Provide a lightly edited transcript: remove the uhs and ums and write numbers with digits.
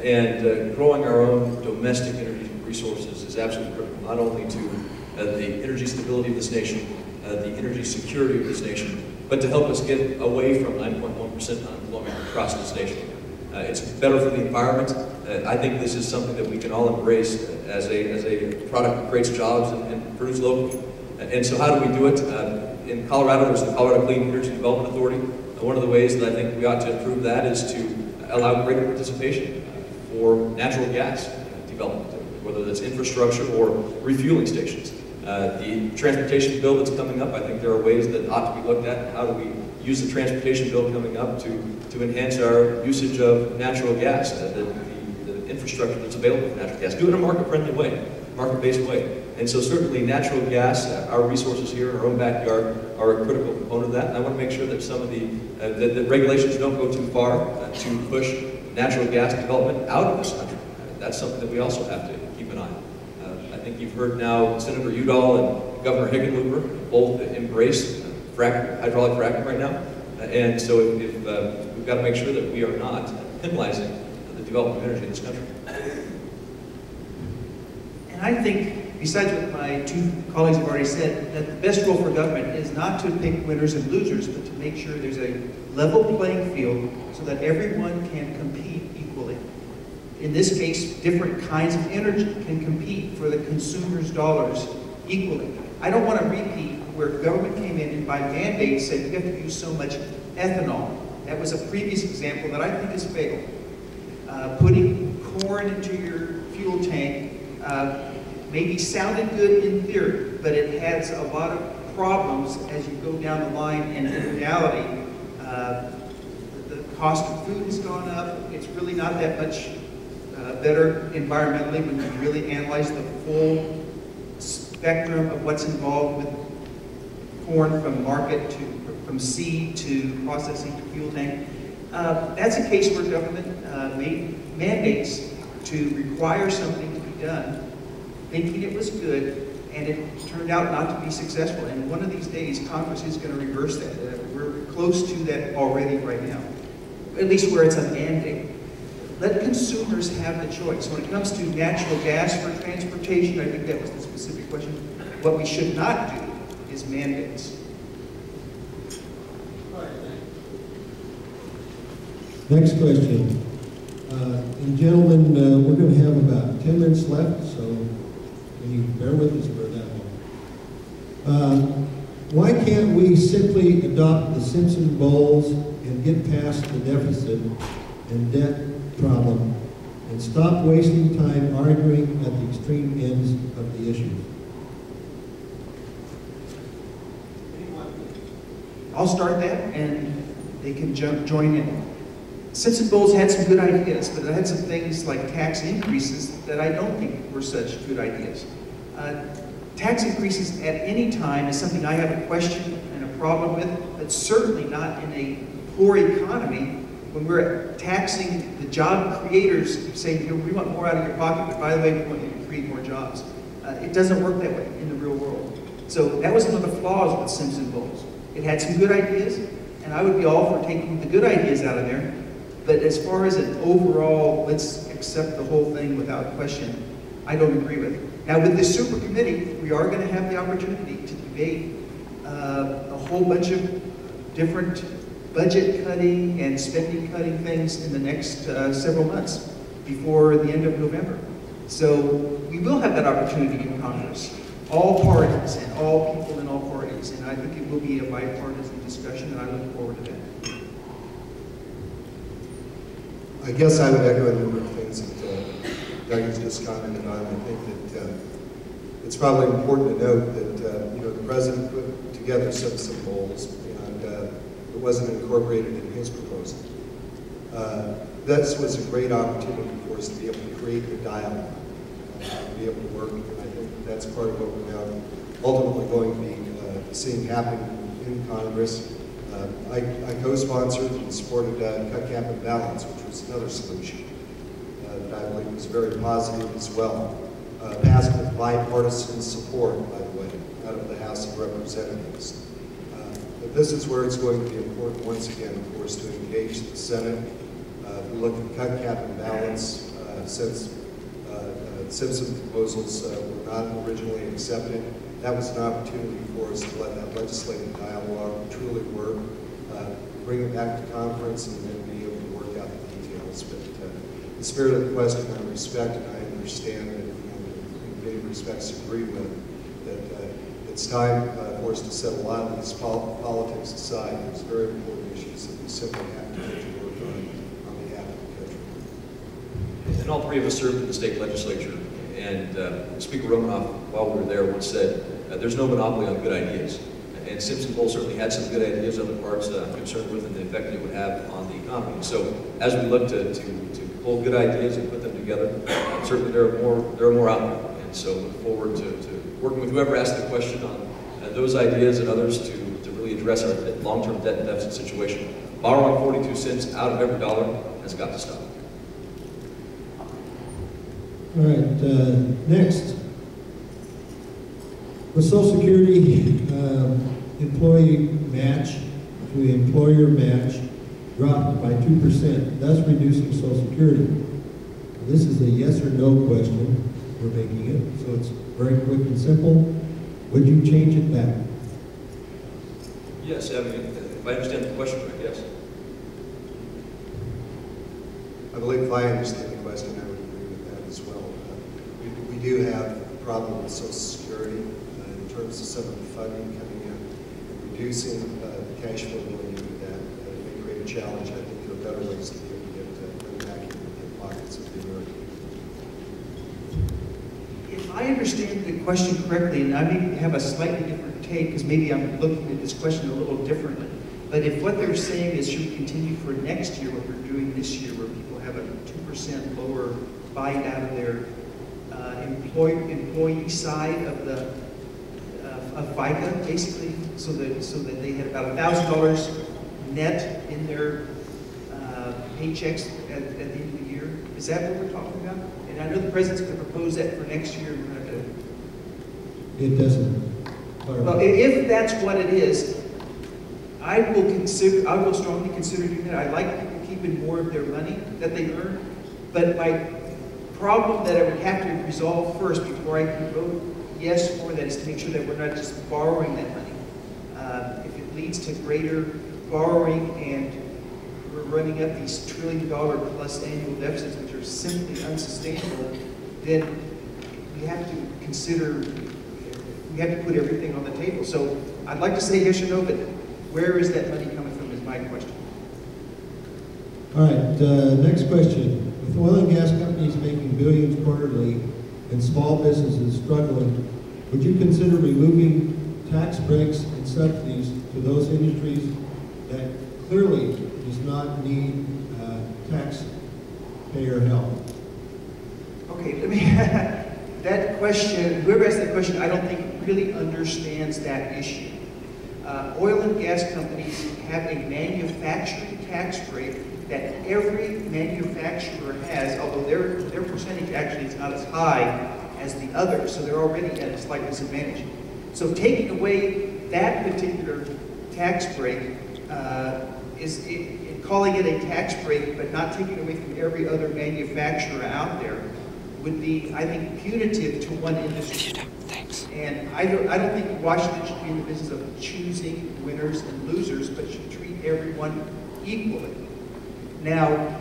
And growing our own domestic energy resources is absolutely critical, not only to the energy stability of this nation, the energy security of this nation, but to help us get away from 9.1% unemployment across this nation. It's better for the environment. I think this is something that we can all embrace as a product that creates jobs and produce locally. And so how do we do it? In Colorado, there's the Colorado Clean Energy Development Authority. One of the ways that I think we ought to improve that is to allow greater participation for natural gas development, whether that's infrastructure or refueling stations. The transportation bill that's coming up, I think there are ways that ought to be looked at. How do we use the transportation bill coming up to enhance our usage of natural gas, the infrastructure that's available for natural gas? Do it in a market-friendly way, market-based way. And so certainly natural gas, our resources here in our own backyard, are a critical component of that. And I want to make sure that some of the regulations don't go too far to push natural gas development out of this country. That's something that we also have to keep an eye on. I think you've heard now Senator Udall and Governor Hickenlooper both embrace hydraulic fracking right now. And so we've got to make sure that we are not penalizing the development of energy in this country. And I think, besides what my two colleagues have already said, that the best role for government is not to pick winners and losers, but to make sure there's a level playing field so that everyone can compete equally. In this case, different kinds of energy can compete for the consumer's dollars equally. I don't want to repeat where government came in and by mandate said you have to use so much ethanol. That was a previous example that I think has failed. Putting corn into your fuel tank maybe sounded good in theory, but it has a lot of problems as you go down the line, and in reality, the cost of food has gone up. It's really not that much better environmentally when you really analyze the full spectrum of what's involved with corn from market from seed to processing to fuel tank. That's a case where government made mandates to require something to be done, thinking it was good, and it turned out not to be successful. And one of these days, Congress is going to reverse that. We're close to that already right now, at least where it's a mandate. Let consumers have the choice. When it comes to natural gas for transportation, I think that was the specific question. What we should not do is mandates. Next question. And gentlemen, we're going to have about 10 minutes left, so can you bear with us for that long? Why can't we simply adopt the Simpson-Bowles and get past the deficit and debt problem and stop wasting time arguing at the extreme ends of the issue? I'll start that, and they can join in. Simpson-Bowles had some good ideas, but it had some things like tax increases that I don't think were such good ideas. Tax increases at any time is something I have a question and a problem with, but certainly not in a poor economy when we're taxing the job creators, saying, we want more out of your pocket, but by the way, we want you to create more jobs. It doesn't work that way in the real world. So that was one of the flaws with Simpson-Bowles. It had some good ideas, and I would be all for taking the good ideas out of there. But as far as an overall, let's accept the whole thing without question, I don't agree with it. Now with this super committee, we are going to have the opportunity to debate a whole bunch of different budget cutting and spending cutting things in the next several months before the end of November. So we will have that opportunity in Congress. All parties and all people in all parties, and I think it will be a bipartisan discussion, and I look forward to that. I guess I would echo a number of things that Doug has just commented on. I think that it's probably important to note that the President put together some goals, and it wasn't incorporated in his proposal. This was a great opportunity for us to be able to create the dialogue, to be able to work, and I think that's part of what we're now ultimately going to be seeing happen in Congress. I co-sponsored and supported Cut, Cap, and Balance, which was another solution that I believe was very positive as well. Passed with bipartisan support, by the way, out of the House of Representatives. But this is where it's going to be important, once again, of course, to engage the Senate If we look at cut, cap, and balance, since Simpson proposals were not originally accepted, that was an opportunity for us to let that legislative dialogue truly work, bring it back to conference, and then be able to work out the details. But in the spirit of the question, I respect and I understand that in many respects agree with that it's time for us to set a lot of these politics aside. There's very important issues that we simply have to get to work on behalf of the country. And all three of us served in the state legislature. And Speaker Romanoff, while we were there, once said, there's no monopoly on good ideas. And Simpson Bowl certainly had some good ideas. Other parts I'm concerned with and the effect it would have on the economy. So as we look to pull good ideas and put them together, certainly there are more out there. And so look forward to working with whoever asked the question on those ideas and others to really address our long-term debt and deficit situation. Borrowing 42 cents out of every dollar has got to stop. All right, next. With Social Security employee match to employer match dropped by 2%, thus reducing Social Security. This is a yes or no question. We're making it, so it's very quick and simple. Would you change it back? Yes, I mean, if I understand the question right, yes. I believe if I understand the question, I would agree with that as well. We do have a problem with Social Security in terms of some of the funding coming in. Reducing the cash flow going into that may create a challenge. I think there are better ways to be able to get money back into the pockets of the American. If I understand the question correctly, and I may have a slightly different take, because maybe I'm looking at this question a little differently, but if what they're saying is should we continue for next year what we're doing this year, where people have a 2% lower bite out of their employee side of the of FICA, basically, so that they had about $1,000 net in their paychecks at the end of the year. Is that what we're talking about? And I know the president's going to propose that for next year. We're going to. It doesn't. Well, if that's what it is, I will strongly consider doing that. I like people keeping more of their money that they earn, but my problem that I would have to resolve first before I can vote yes for that is to make sure that we're not just borrowing that money. If it leads to greater borrowing and we're running up these $1 trillion plus annual deficits, which are simply unsustainable, then we have to consider, we have to put everything on the table. So I'd like to say yes or no, but where is that money coming from is my question. All right, next question. With oil and gas companies making billions quarterly and small businesses struggling, would you consider removing tax breaks and subsidies to those industries that clearly does not need taxpayer help? Okay, let me, that question, whoever asked that question, I don't think really understands that issue. Oil and gas companies have a manufacturing tax break that every manufacturer has, although their percentage actually is not as high as the others, so they're already at a slight disadvantage. So taking away that particular tax break calling it a tax break, but not taking away from every other manufacturer out there would be, I think, punitive to one industry. Thanks. And I don't think Washington should be in the business of choosing winners and losers, but should treat everyone equally. Now,